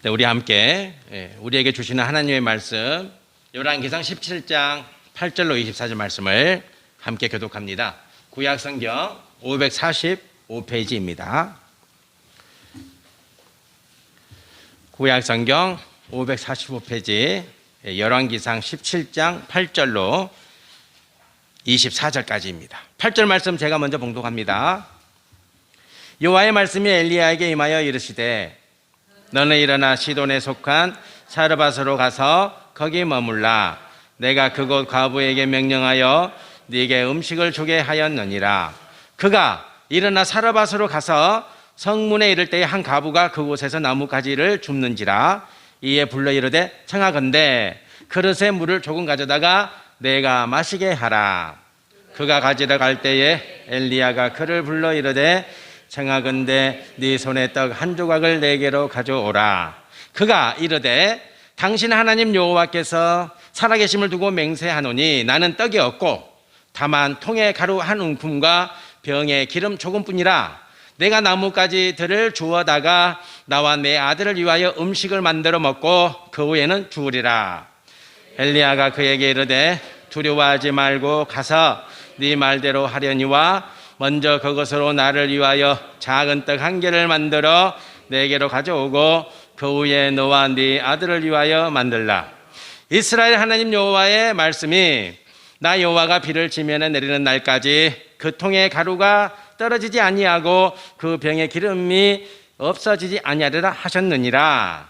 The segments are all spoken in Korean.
네, 우리 함께 우리에게 주시는 하나님의 말씀 열왕기상 17장 8절로 24절 말씀을 함께 교독합니다. 구약성경 545페이지입니다. 구약성경 545페이지 열왕기상 17장 8절로 24절까지입니다. 8절 말씀 제가 먼저 봉독합니다. 여호와의 말씀이 엘리야에게 임하여 이르시되 너는 일어나 시돈에 속한 사르밧으로 가서 거기 머물라. 내가 그곳 과부에게 명령하여 네게 음식을 주게 하였느니라. 그가 일어나 사르밧으로 가서 성문에 이를 때에 한 과부가 그곳에서 나뭇가지를 줍는지라. 이에 불러 이르되 청하건대 그릇에 물을 조금 가져다가 내가 마시게 하라. 그가 가지러 갈 때에 엘리야가 그를 불러 이르되 청하건대 네 손에 떡 한 조각을 내게로 가져오라. 그가 이르되 당신 하나님 여호와께서 살아계심을 두고 맹세하노니 나는 떡이 없고 다만 통에 가루 한 움큼과 병에 기름 조금뿐이라. 내가 나뭇가지들을 주워다가 나와 내 아들을 위하여 음식을 만들어 먹고 그 후에는 죽으리라. 엘리야가 그에게 이르되 두려워하지 말고 가서 네 말대로 하려니와 먼저 그것으로 나를 위하여 작은 떡 한 개를 만들어 내게로 가져오고 그 후에 너와 네 아들을 위하여 만들라. 이스라엘 하나님 여호와의 말씀이 나 여호와가 비를 지면에 내리는 날까지 그 통에 가루가 떨어지지 아니하고 그 병에 기름이 없어지지 아니하리라 하셨느니라.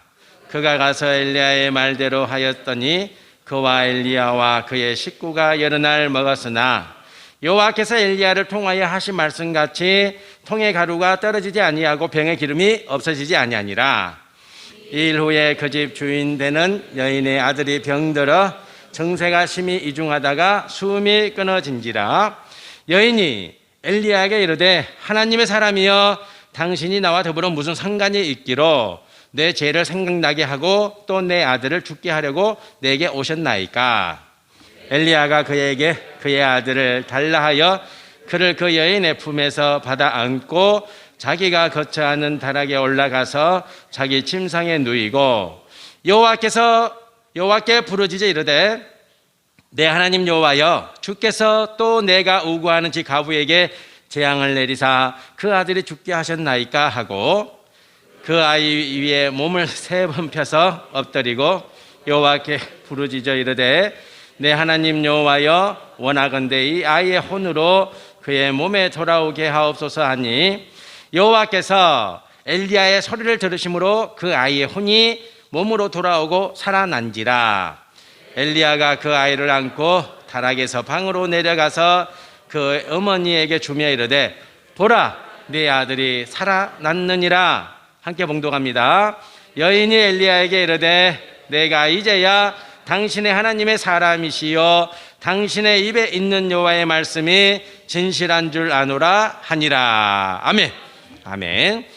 그가 가서 엘리야의 말대로 하였더니 그와 엘리야와 그의 식구가 여러 날 먹었으나 여호와께서 엘리야를 통하여 하신 말씀같이 통의 가루가 떨어지지 아니하고 병의 기름이 없어지지 아니하니라. 일 후에 그 집 주인 되는 여인의 아들이 병들어 증세가 심히 이중하다가 숨이 끊어진지라. 여인이 엘리야에게 이르되 하나님의 사람이여 당신이 나와 더불어 무슨 상관이 있기로 내 죄를 생각나게 하고 또 내 아들을 죽게 하려고 내게 오셨나이까. 엘리야가 그에게 그의 아들을 달라 하여 그를 그 여인의 품에서 받아 안고 자기가 거처하는 다락에 올라가서 자기 침상에 누이고 여호와께 부르짖어 이르되 내 하나님 여호와여 주께서 또 내가 우구하는 지 과부에게 재앙을 내리사 그 아들이 죽게 하셨나이까 하고 그 아이 위에 몸을 3번 펴서 엎드리고 여호와께 부르짖어 이르되 내 하나님 여호와여 원하건대 이 아이의 혼으로 그의 몸에 돌아오게 하옵소서 하니 여호와께서 엘리야의 소리를 들으심으로 그 아이의 혼이 몸으로 돌아오고 살아난지라. 엘리야가 그 아이를 안고 다락에서 방으로 내려가서 그 어머니에게 주며 이르되 보라 네 아들이 살아났느니라. 함께 봉독합니다. 여인이 엘리야에게 이르되 내가 이제야 당신의 하나님의 사람이시요 당신의 입에 있는 여호와의 말씀이 진실한 줄 아노라 하니라. 아멘. 아멘.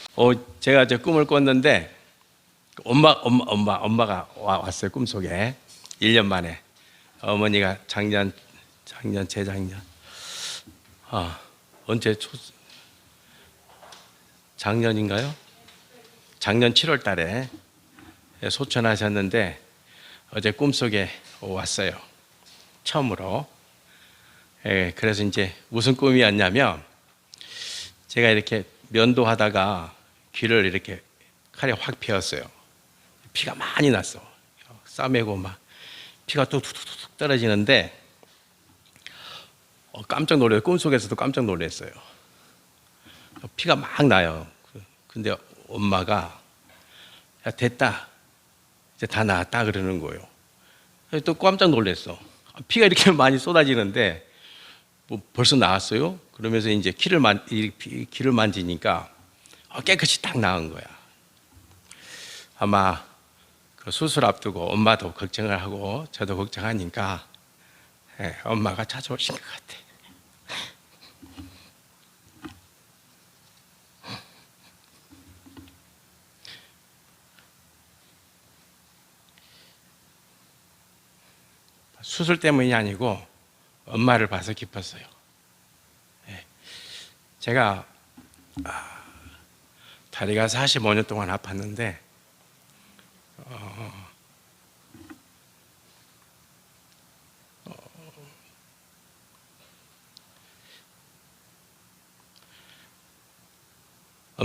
제가 저 꿈을 꿨는데 엄마가 왔어요. 꿈속에 1년 만에. 어머니가 재작년 언제 작년인가요? 작년 7월 달에 소천하셨는데 어제 꿈속에 왔어요. 처음으로. 그래서 이제 무슨 꿈이었냐면 제가 이렇게 면도하다가 귀를 이렇게 칼에 확 베었어요. 피가 많이 났어. 싸매고 막 피가 뚝뚝뚝 떨어지는데 깜짝 놀라요. 꿈속에서도 깜짝 놀랐어요. 피가 막 나요. 근데 엄마가 야 됐다. 이제 다 나았다 그러는 거예요. 또 깜짝 놀랐어. 피가 이렇게 많이 쏟아지는데 뭐 벌써 나았어요? 그러면서 이제 귀를 만지니까 깨끗이 딱 나은 거야. 아마 그 수술 앞두고 엄마도 걱정을 하고 저도 걱정하니까 엄마가 찾아오신 것 같아. 수술 때문이 아니고 엄마를 봐서 기뻤어요. 제가 다리가 45년 동안 아팠는데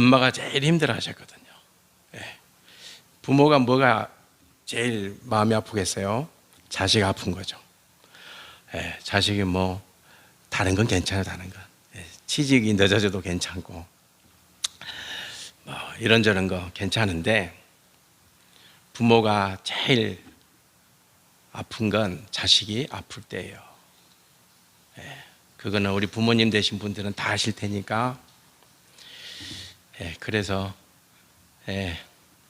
엄마가 제일 힘들어 하셨거든요. 예. 부모가 뭐가 제일 마음이 아프겠어요? 자식 아픈 거죠. 예. 자식이 뭐 다른 건 괜찮아요. 다른 건 취직이 늦어져도 괜찮고 뭐 이런저런 거 괜찮은데 부모가 제일 아픈 건 자식이 아플 때예요. 그거는 우리 부모님 되신 분들은 다 아실 테니까 그래서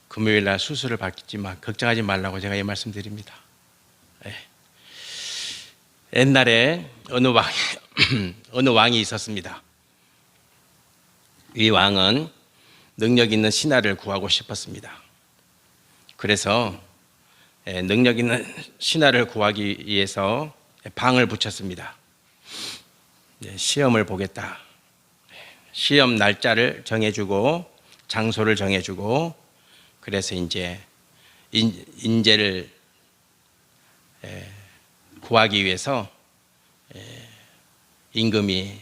금요일 날 수술을 받겠지만 걱정하지 말라고 제가 이 말씀 드립니다. 옛날에 어느 왕이 있었습니다. 이 왕은 능력 있는 신하를 구하고 싶었습니다. 그래서 능력 있는 신하를 구하기 위해서 방을 붙였습니다. 시험을 보겠다. 시험 날짜를 정해주고 장소를 정해주고 그래서 이제 인재를 구하기 위해서 임금이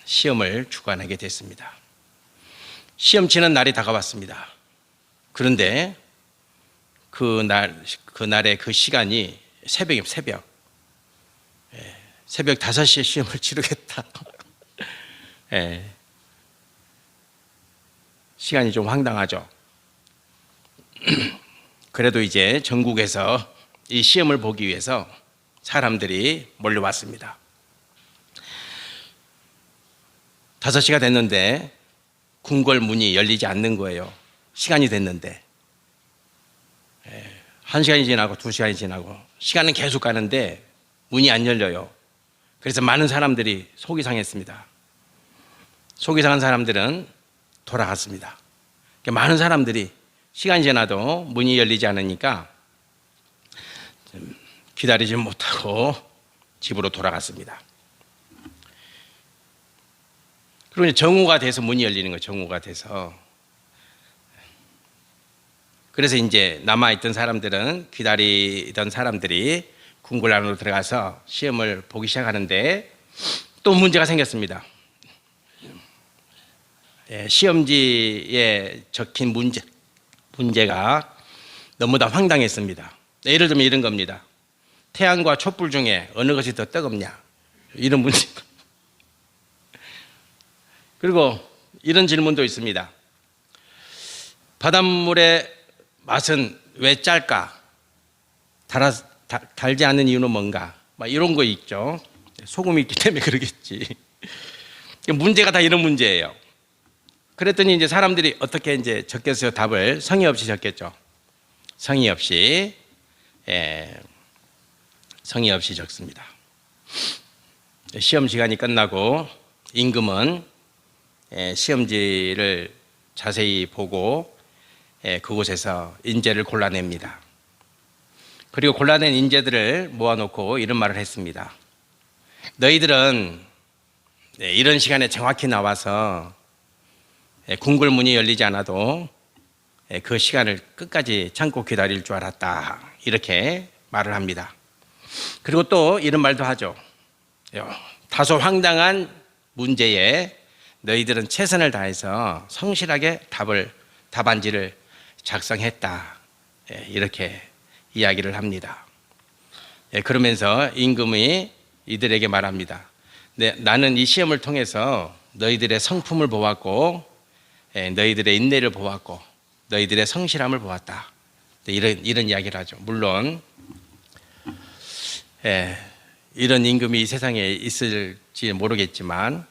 시험을 주관하게 됐습니다. 시험 치는 날이 다가왔습니다. 그런데 그날의 그 시간이 새벽 5시에 시험을 치르겠다. 시간이 좀 황당하죠. 그래도 이제 전국에서 이 시험을 보기 위해서 사람들이 몰려왔습니다. 5시가 됐는데 궁궐 문이 열리지 않는 거예요. 시간이 됐는데 1시간이 지나고 2시간이 지나고 시간은 계속 가는데 문이 안 열려요. 그래서 많은 사람들이 속이 상했습니다. 속이 상한 사람들은 돌아갔습니다. 많은 사람들이 시간이 지나도 문이 열리지 않으니까 기다리지 못하고 집으로 돌아갔습니다. 그리고 이제 정오가 돼서 문이 열리는 거예요. 정오가 돼서. 그래서 이제 남아있던 사람들은 기다리던 사람들이 궁궐 안으로 들어가서 시험을 보기 시작하는데 또 문제가 생겼습니다. 시험지에 적힌 문제가 너무나 황당했습니다. 예를 들면 이런 겁니다. 태양과 촛불 중에 어느 것이 더 뜨겁냐? 이런 문제. 그리고 이런 질문도 있습니다. 바닷물의 맛은 왜 짤까? 달지 않는 이유는 뭔가? 막 이런 거 있죠. 소금이 있기 때문에 그러겠지. 문제가 다 이런 문제예요. 그랬더니 이제 사람들이 어떻게 이제 적겠어요? 답을 성의 없이 적겠죠. 성의 없이 적습니다. 시험 시간이 끝나고 임금은 시험지를 자세히 보고 그곳에서 인재를 골라냅니다. 그리고 골라낸 인재들을 모아놓고 이런 말을 했습니다. 너희들은 이런 시간에 정확히 나와서 궁궐 문이 열리지 않아도 그 시간을 끝까지 참고 기다릴 줄 알았다. 이렇게 말을 합니다. 그리고 또 이런 말도 하죠. 다소 황당한 문제에 너희들은 최선을 다해서 성실하게 답안지를 작성했다. 이렇게 이야기를 합니다. 그러면서 임금이 이들에게 말합니다. 나는 이 시험을 통해서 너희들의 성품을 보았고 너희들의 인내를 보았고 너희들의 성실함을 보았다. 이런 이야기를 하죠. 물론 이런 임금이 이 세상에 있을지 모르겠지만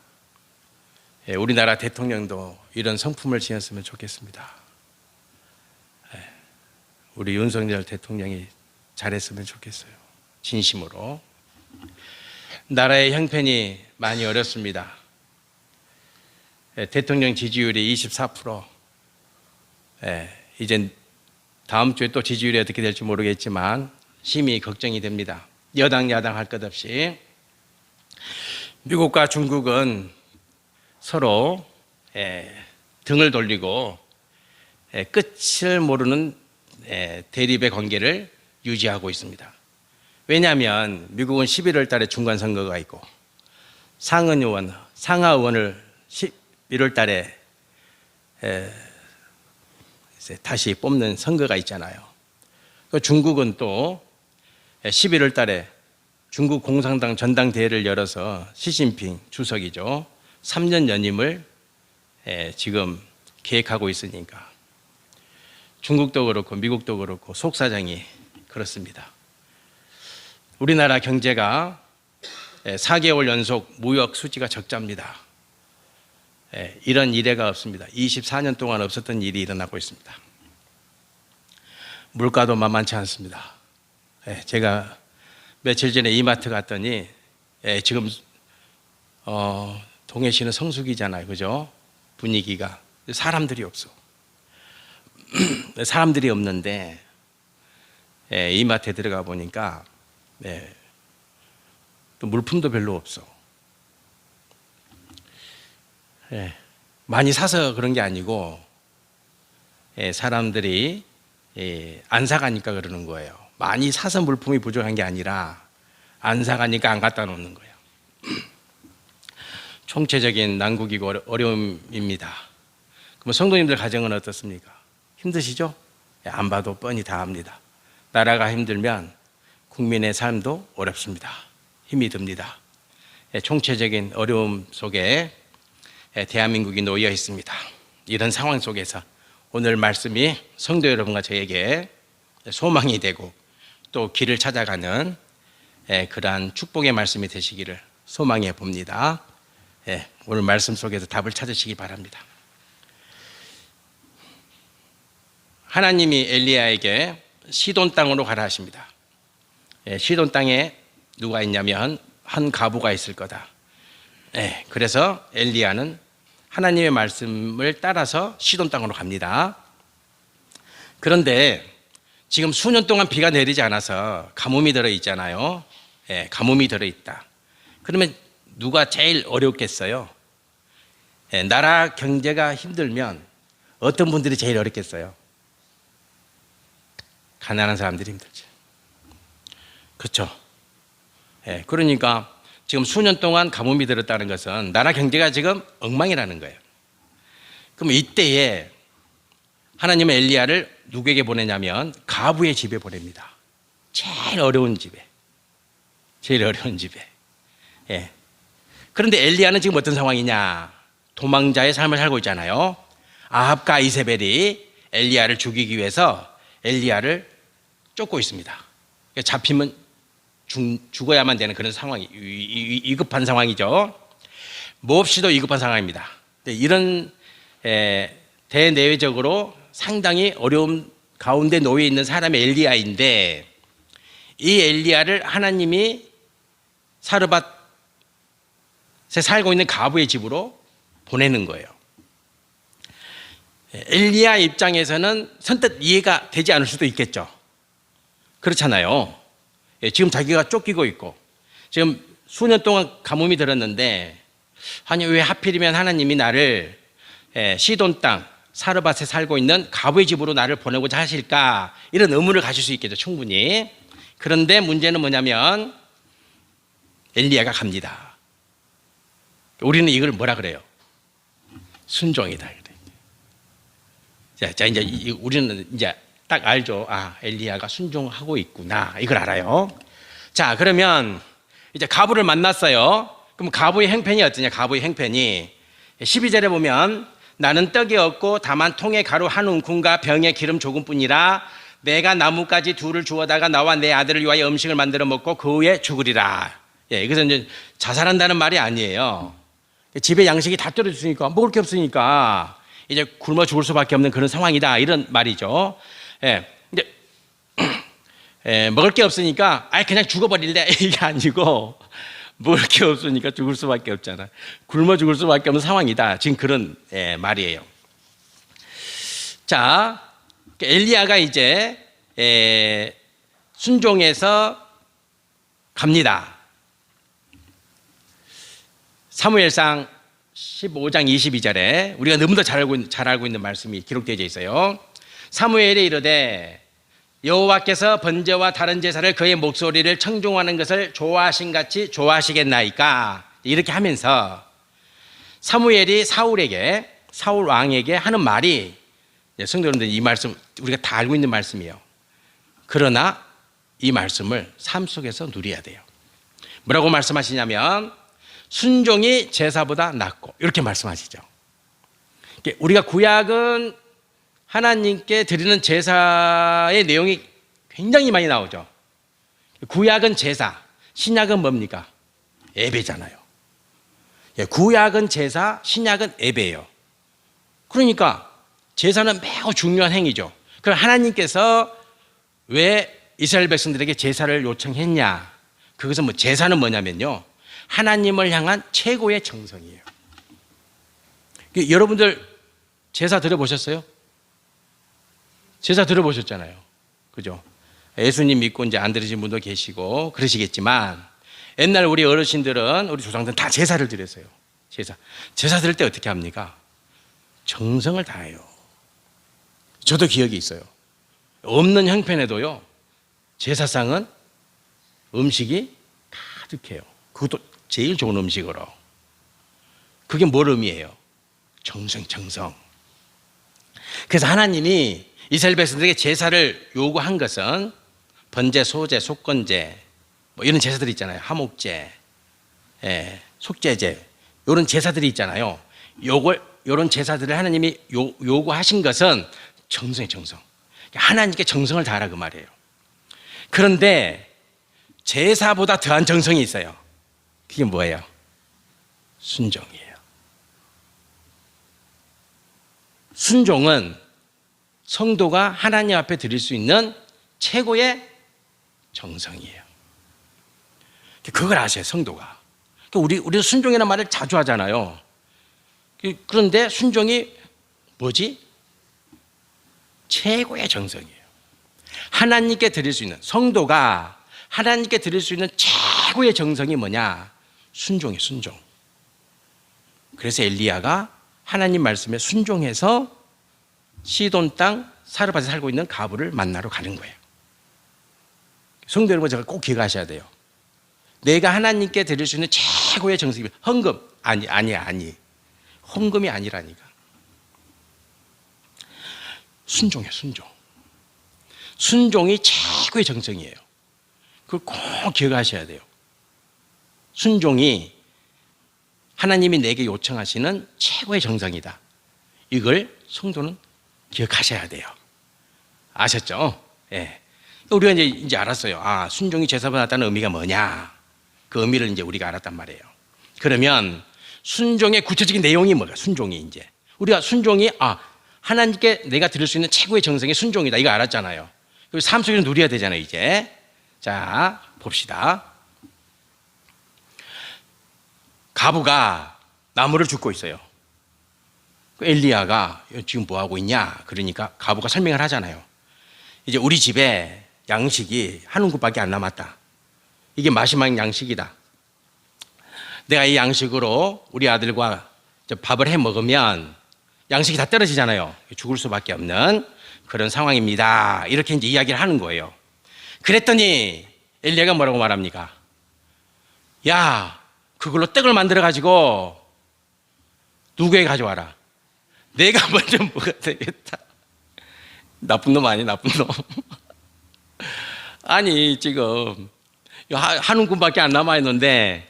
우리나라 대통령도 이런 성품을 지녔으면 좋겠습니다. 우리 윤석열 대통령이 잘했으면 좋겠어요. 진심으로. 나라의 형편이 많이 어렵습니다. 대통령 지지율이 24%. 이제 다음 주에 또 지지율이 어떻게 될지 모르겠지만 심히 걱정이 됩니다. 여당 야당 할 것 없이. 미국과 중국은 서로 등을 돌리고 끝을 모르는 대립의 관계를 유지하고 있습니다. 왜냐하면 미국은 11월 달에 중간선거가 있고 상하의원을 1월 달에 이제 다시 뽑는 선거가 있잖아요. 중국은 또 11월 달에 중국 공산당 전당대회를 열어서 시진핑 주석이죠. 3년 연임을 지금 계획하고 있으니까 중국도 그렇고 미국도 그렇고 속사정이 그렇습니다. 우리나라 경제가 4개월 연속 무역 수지가 적자입니다. 이런 이례가 없습니다. 24년 동안 없었던 일이 일어나고 있습니다. 물가도 만만치 않습니다. 제가 며칠 전에 이마트 갔더니 지금 동해시는 성수기잖아요, 그죠? 분위기가 사람들이 없어. 사람들이 없는데 이마트에 들어가 보니까 또 물품도 별로 없어. 많이 사서 그런 게 아니고 사람들이 안 사가니까 그러는 거예요. 많이 사서 물품이 부족한 게 아니라 안 사가니까 안 갖다 놓는 거예요. 총체적인 난국이고 어려움입니다. 그럼 성도님들 가정은 어떻습니까? 힘드시죠? 안 봐도 뻔히 다 압니다. 나라가 힘들면 국민의 삶도 어렵습니다. 힘이 듭니다. 총체적인 어려움 속에 대한민국이 놓여 있습니다. 이런 상황 속에서 오늘 말씀이 성도 여러분과 저에게 소망이 되고 또 길을 찾아가는 그러한 축복의 말씀이 되시기를 소망해 봅니다. 오늘 말씀 속에서 답을 찾으시기 바랍니다. 하나님이 엘리야에게 시돈 땅으로 가라 하십니다. 시돈 땅에 누가 있냐면 한 과부가 있을 거다. 그래서 엘리야는 하나님의 말씀을 따라서 시돈 땅으로 갑니다. 그런데 지금 수년 동안 비가 내리지 않아서 가뭄이 들어 있잖아요. 가뭄이 들어 있다. 그러면 누가 제일 어렵겠어요? 나라 경제가 힘들면 어떤 분들이 제일 어렵겠어요? 가난한 사람들이 힘들죠. 그렇죠? 그러니까 지금 수년 동안 가뭄이 들었다는 것은 나라 경제가 지금 엉망이라는 거예요. 그럼 이때에 하나님은 엘리야를 누구에게 보내냐면 과부의 집에 보냅니다. 제일 어려운 집에. 제일 어려운 집에. 그런데 엘리야는 지금 어떤 상황이냐? 도망자의 삶을 살고 있잖아요. 아합과 이세벨이 엘리야를 죽이기 위해서 엘리야를 쫓고 있습니다. 잡히면 죽어야만 되는 그런 상황이, 위급한 상황이죠. 몹시도 위급한 상황입니다. 이런 대내외적으로 상당히 어려움 가운데 놓여 있는 사람이 엘리야인데, 이 엘리야를 하나님이 사르밧에 살고 있는 과부의 집으로 보내는 거예요. 엘리야 입장에서는 선뜻 이해가 되지 않을 수도 있겠죠. 그렇잖아요. 지금 자기가 쫓기고 있고 지금 수년 동안 가뭄이 들었는데, 아니 왜 하필이면 하나님이 나를 시돈 땅 사르밧에 살고 있는 과부의 집으로 나를 보내고자 하실까, 이런 의문을 가질 수 있겠죠, 충분히. 그런데 문제는 뭐냐면 엘리야가 갑니다. 우리는 이걸 뭐라 그래요? 순종이다. 자, 이제 우리는 이제 딱 알죠. 아, 엘리야가 순종하고 있구나. 이걸 알아요. 자, 그러면 이제 과부를 만났어요. 그럼 과부의 행편이 어떠냐? 과부의 행편이 12절에 보면 나는 떡이 없고 다만 통에 가루 한 움큼과 병에 기름 조금뿐이라 내가 나뭇가지 둘을 주워다가 나와 내 아들을 위하여 음식을 만들어 먹고 그 후에 죽으리라. 이것은 이제 자살한다는 말이 아니에요. 집에 양식이 다 떨어졌으니까 먹을 게 없으니까 이제 굶어 죽을 수밖에 없는 그런 상황이다, 이런 말이죠. 이제 먹을 게 없으니까 그냥 죽어버릴래 이게 아니고, 먹을 게 없으니까 죽을 수밖에 없잖아. 굶어 죽을 수밖에 없는 상황이다, 지금 그런 말이에요. 자, 엘리야가 이제 순종해서 갑니다. 사무엘상 15장 22절에 우리가 너무나 잘 알고 있는 말씀이 기록되어 있어요. 사무엘이 이르되 여호와께서 번제와 다른 제사를 그의 목소리를 청종하는 것을 좋아하신 같이 좋아하시겠나이까, 이렇게 하면서 사무엘이 사울 왕에게 하는 말이, 성도 여러분들, 이 말씀 우리가 다 알고 있는 말씀이에요. 그러나 이 말씀을 삶 속에서 누려야 돼요. 뭐라고 말씀하시냐면 순종이 제사보다 낫고, 이렇게 말씀하시죠. 우리가 구약은 하나님께 드리는 제사의 내용이 굉장히 많이 나오죠. 구약은 제사, 신약은 뭡니까? 예배잖아요. 구약은 제사, 신약은 예배예요. 그러니까 제사는 매우 중요한 행위죠. 그럼 하나님께서 왜 이스라엘 백성들에게 제사를 요청했냐? 그것은 제사는 뭐냐면요, 하나님을 향한 최고의 정성이에요. 여러분들 제사 드려보셨어요? 제사 드려보셨잖아요. 그죠? 예수님 믿고 이제 안 드리신 분도 계시고 그러시겠지만, 옛날 우리 어르신들은, 우리 조상들은 다 제사를 드렸어요. 제사 드릴 때 어떻게 합니까? 정성을 다해요. 저도 기억이 있어요. 없는 형편에도요, 제사상은 음식이 가득해요. 그것도 제일 좋은 음식으로. 그게 뭘 의미해요? 정성. 그래서 하나님이 이스라엘 백성들에게 제사를 요구한 것은 번제, 소제, 속건제, 이런 제사들이 있잖아요. 하목제, 속죄제, 이런 제사들이 있잖아요. 이런 제사들을 하나님이 요구하신 것은 정성이에요, 정성. 하나님께 정성을 다하라, 그 말이에요. 그런데 제사보다 더한 정성이 있어요. 그게 뭐예요? 순종이에요. 순종은 성도가 하나님 앞에 드릴 수 있는 최고의 정성이에요. 그걸 아셔야 성도가. 우리 순종이라는 말을 자주 하잖아요. 그런데 순종이 뭐지? 최고의 정성이에요. 하나님께 드릴 수 있는, 성도가 하나님께 드릴 수 있는 최고의 정성이 뭐냐? 순종이에요, 순종. 그래서 엘리야가 하나님 말씀에 순종해서 시돈 땅 사르밧에 살고 있는 가부를 만나러 가는 거예요. 성도 여러분, 제가 꼭 기억하셔야 돼요. 내가 하나님께 드릴 수 있는 최고의 정성이 헌금, 아니. 헌금이 아니라니까. 순종이에요, 순종. 순종이 최고의 정성이에요. 그걸 꼭 기억하셔야 돼요. 순종이 하나님이 내게 요청하시는 최고의 정성이다. 이걸 성도는 기억하셔야 돼요. 아셨죠? 예. 우리가 이제 알았어요. 아, 순종이 제사보다 낫다는 의미가 뭐냐? 그 의미를 이제 우리가 알았단 말이에요. 그러면 순종의 구체적인 내용이 뭐가? 순종이 이제 우리가 순종이 하나님께 내가 드릴 수 있는 최고의 정성이 순종이다. 이거 알았잖아요. 그리고 삶 속에서 누려야 되잖아요, 이제. 자, 봅시다. 가부가 나무를 줍고 있어요. 엘리야가 지금 뭐 하고 있냐? 그러니까 가부가 설명을 하잖아요. 이제 우리 집에 양식이 한 움큼밖에 안 남았다. 이게 마지막 양식이다. 내가 이 양식으로 우리 아들과 밥을 해 먹으면 양식이 다 떨어지잖아요. 죽을 수밖에 없는 그런 상황입니다. 이렇게 이제 이야기를 하는 거예요. 그랬더니 엘리야가 뭐라고 말합니까? 야, 그걸로 떡을 만들어 가지고 누구에게 가져와라. 내가 먼저 먹어야 되겠다. 나쁜 놈 아니, 나쁜 놈. 아니, 지금 한 움큼밖에 안 남아 있는데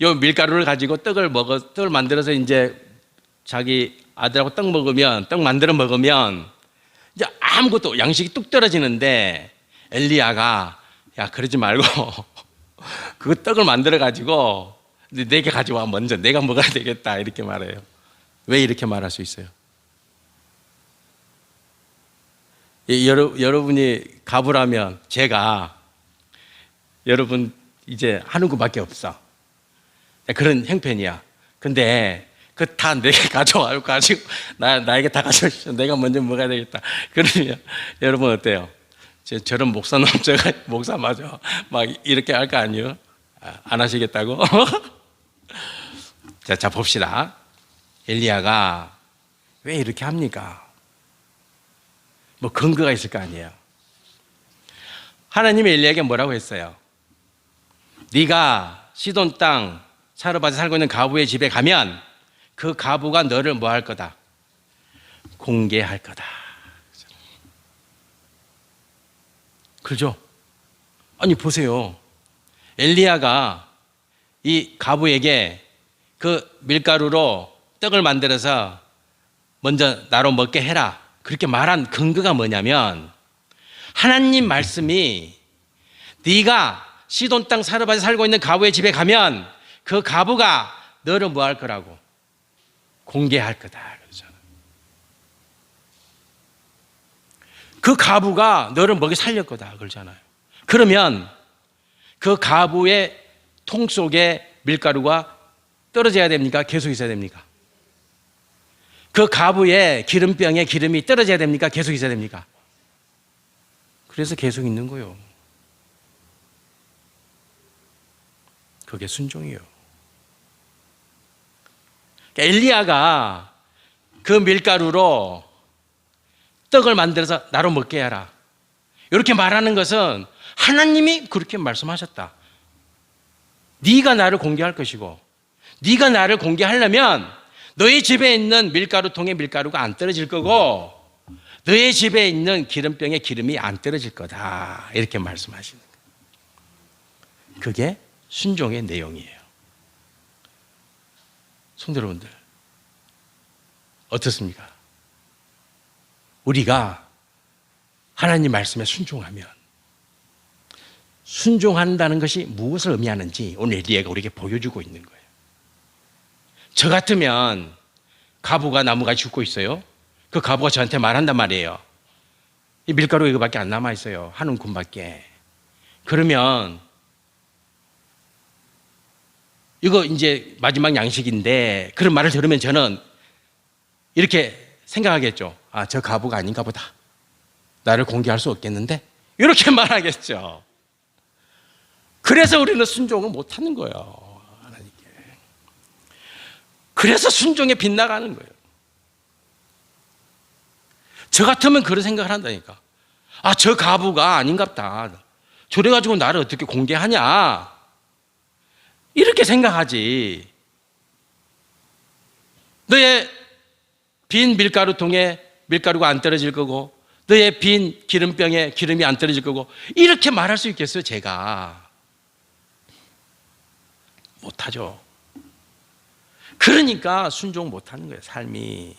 요 밀가루를 가지고 떡을 만들어서 이제 자기 아들하고 떡 만들어 먹으면 이제 아무것도 양식이 뚝 떨어지는데, 엘리야가 야, 그러지 말고 그 떡을 만들어 가지고 내게 가져와, 먼저 내가 먹어야 되겠다, 이렇게 말해요. 왜 이렇게 말할 수 있어요? 여러분이 가부라면 제가 여러분 이제 한 움큼밖에 없어. 그런 형편이야. 근데 그 다 내게 가지고 나에게 다 가져오시오. 내가 먼저 먹어야 되겠다. 그러면 여러분 어때요? 저런 목사놈, 제가 목사 맞아, 막 이렇게 할 거 아니에요? 안 하시겠다고? 자, 봅시다. 엘리야가 왜 이렇게 합니까? 뭐 근거가 있을 거 아니에요. 하나님이 엘리야에게 뭐라고 했어요? 네가 시돈 땅 사르밧에 살고 있는 가부의 집에 가면 그 과부가 너를 뭐 할 거다? 공개할 거다. 그렇죠? 아니 보세요. 엘리야가 이 과부에게 그 밀가루로 떡을 만들어서 먼저 나로 먹게 해라, 그렇게 말한 근거가 뭐냐면, 하나님 말씀이 네가 시돈 땅 사르밧에 살고 있는 과부의 집에 가면 그 과부가 너를 뭐 할 거라고? 공개할 거다. 그러잖아. 그 과부가 너를 먹여 살릴 거다. 그러잖아요. 그러면 그 과부의 통 속에 밀가루가 떨어져야 됩니까? 계속 있어야 됩니까? 그 과부의 기름병에 기름이 떨어져야 됩니까? 계속 있어야 됩니까? 그래서 계속 있는 거예요. 그게 순종이에요. 그러니까 엘리야가 그 밀가루로 떡을 만들어서 나로 먹게 하라, 이렇게 말하는 것은 하나님이 그렇게 말씀하셨다. 네가 나를 공개할 것이고, 네가 나를 공개하려면 너희 집에 있는 밀가루통에 밀가루가 안 떨어질 거고, 너희 집에 있는 기름병에 기름이 안 떨어질 거다, 이렇게 말씀하시는 거예요. 그게 순종의 내용이에요. 성도 여러분들, 어떻습니까? 우리가 하나님 말씀에 순종하면, 순종한다는 것이 무엇을 의미하는지 오늘 엘리야가 우리에게 보여주고 있는 거예요. 저 같으면 과부가 나무가 죽고 있어요. 그 과부가 저한테 말한단 말이에요. 이 밀가루 이거밖에 안 남아 있어요. 한 움큼밖에. 그러면 이거 이제 마지막 양식인데, 그런 말을 들으면 저는 이렇게 생각하겠죠. 아, 저 과부가 아닌가 보다. 나를 공개할 수 없겠는데? 이렇게 말하겠죠. 그래서 우리는 순종을 못하는 거예요, 하나님께. 그래서 순종에 빗나가는 거예요. 저 같으면 그런 생각을 한다니까. 아, 저 과부가 아닌갑다. 저래가지고 나를 어떻게 공개하냐, 이렇게 생각하지. 너의 빈 밀가루통에 밀가루가 안 떨어질 거고, 너의 빈 기름병에 기름이 안 떨어질 거고, 이렇게 말할 수 있겠어요? 제가 못하죠. 그러니까 순종 못하는 거예요. 삶이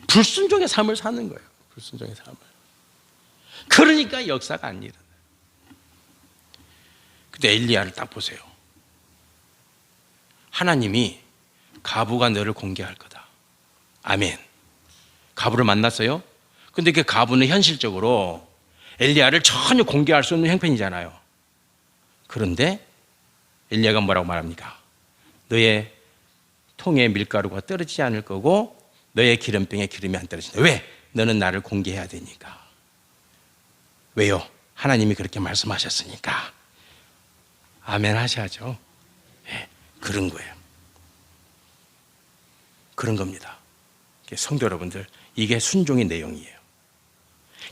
불순종의 삶을 사는 거예요. 불순종의 삶을. 그러니까 역사가 안 일어나요. 근데 엘리야를 딱 보세요. 하나님이 과부가 너를 공개할 거다. 아멘. 과부를 만났어요. 근데 그 과부는 현실적으로 엘리야를 전혀 공개할 수 없는 형편이잖아요. 그런데 엘리야가 뭐라고 말합니까? 너의 통에 밀가루가 떨어지지 않을 거고, 너의 기름병에 기름이 안 떨어진다. 왜? 너는 나를 공개해야 되니까. 왜요? 하나님이 그렇게 말씀하셨으니까. 아멘 하셔야죠. 네, 그런 거예요. 그런 겁니다. 성도 여러분들, 이게 순종의 내용이에요.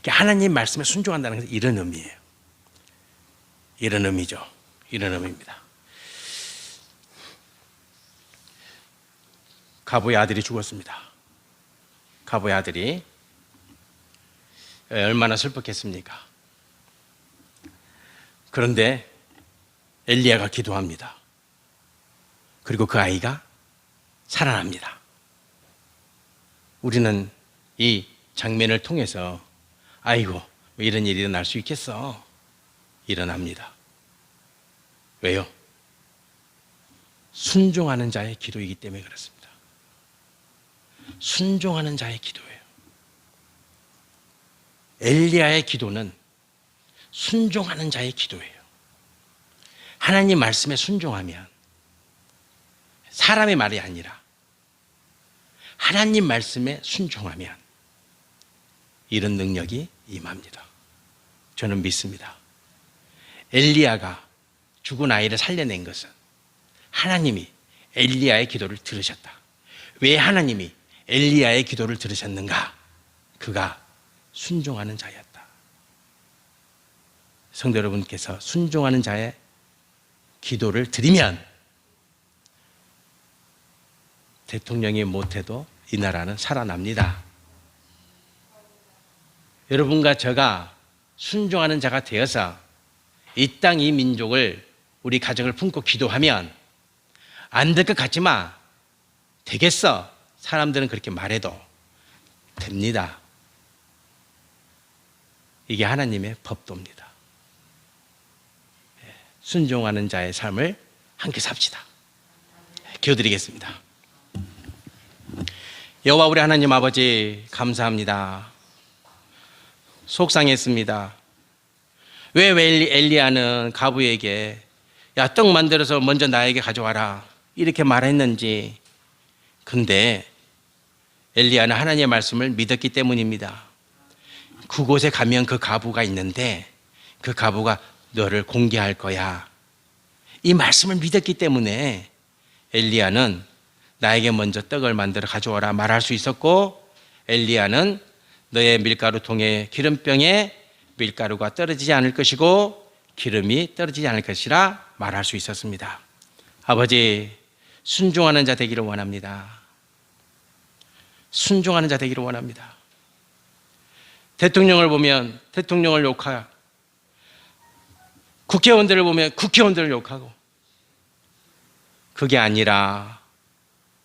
하나님 말씀에 순종한다는 것은 이런 의미예요. 이런 의미죠. 이런 의미입니다. 과부의 아들이 죽었습니다. 과부의 아들이 얼마나 슬펐겠습니까? 그런데 엘리야가 기도합니다. 그리고 그 아이가 살아납니다. 우리는 이 장면을 통해서 아이고, 왜 이런 일이 일어날 수 있겠어? 일어납니다. 왜요? 순종하는 자의 기도이기 때문에 그렇습니다. 순종하는 자의 기도예요. 엘리야의 기도는 순종하는 자의 기도예요. 하나님 말씀에 순종하면, 사람의 말이 아니라 하나님 말씀에 순종하면 이런 능력이 임합니다. 저는 믿습니다. 엘리야가 죽은 아이를 살려낸 것은 하나님이 엘리야의 기도를 들으셨다. 왜 하나님이 엘리야의 기도를 들으셨는가? 그가 순종하는 자였다. 성도 여러분께서 순종하는 자의 기도를 드리면 대통령이 못해도 이 나라는 살아납니다. 여러분과 저가 순종하는 자가 되어서 이 땅, 이 민족을, 우리 가정을 품고 기도하면 안 될 것 같지만 되겠어. 사람들은 그렇게 말해도 됩니다. 이게 하나님의 법도입니다. 순종하는 자의 삶을 함께 삽시다. 기도드리겠습니다. 여호와 우리 하나님 아버지 감사합니다. 속상했습니다. 왜 엘리야는 가부에게 야, 떡 만들어서 먼저 나에게 가져와라 이렇게 말했는지. 근데 엘리야는 하나님의 말씀을 믿었기 때문입니다. 그곳에 가면 그 가부가 있는데 그 가부가 너를 공개할 거야. 이 말씀을 믿었기 때문에 엘리야는 나에게 먼저 떡을 만들어 가져와라 말할 수 있었고, 엘리야는 너의 밀가루 통에 기름병에 밀가루가 떨어지지 않을 것이고 기름이 떨어지지 않을 것이라 말할 수 있었습니다. 아버지, 순종하는 자 되기를 원합니다. 순종하는 자 되기를 원합니다. 대통령을 보면 대통령을 욕하고, 국회의원들을 보면 국회의원들을 욕하고, 그게 아니라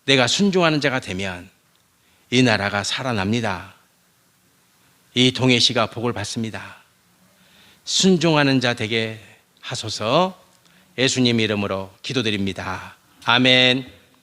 내가 순종하는 자가 되면 이 나라가 살아납니다. 이 동해시가 복을 받습니다. 순종하는 자 되게 하소서. 예수님 이름으로 기도드립니다. 아멘.